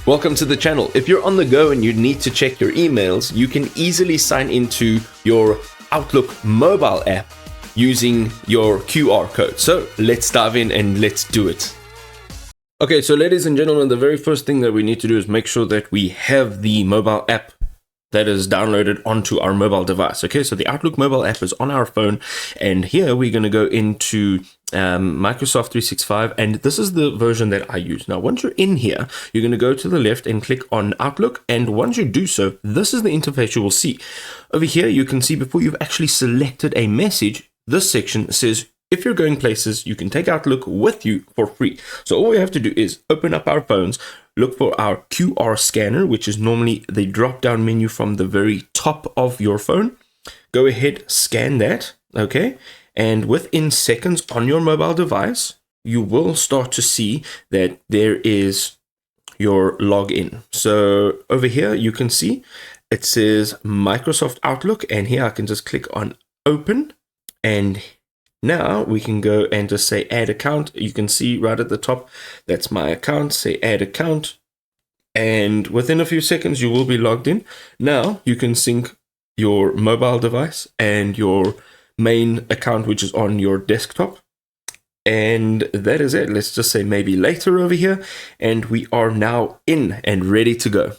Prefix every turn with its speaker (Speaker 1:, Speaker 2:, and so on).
Speaker 1: Welcome to the channel. If you're on the go and you need to check your emails, you can easily sign into your Outlook mobile app using your QR code. So let's dive in and let's do it. Okay, so ladies and gentlemen, the very first thing that we need to do is make sure that we have the mobile app that is downloaded onto our mobile device. Okay, so the Outlook mobile app is on our phone, and here we're going to go into Microsoft 365, and this is the version that I use. Now, once you're in here, you're going to go to the left and click on Outlook, and once you do so, this is the interface you will see. Over here, you can see before you've actually selected a message, this section says, if you're going places, you can take Outlook with you for free. So all we have to do is open up our phones, look for our QR scanner, which is normally the drop-down menu from the very top of your phone. Go ahead, scan that, okay? And within seconds on your mobile device, you will start to see that there is your login. So over here, you can see it says Microsoft Outlook, and here I can just click on Open, and now we can go and just say add account. You can see right at the top, that's my account. Say add account. And within a few seconds, you will be logged in. Now you can sync your mobile device and your main account, which is on your desktop. And that is it. Let's just say maybe later over here. And we are now in and ready to go.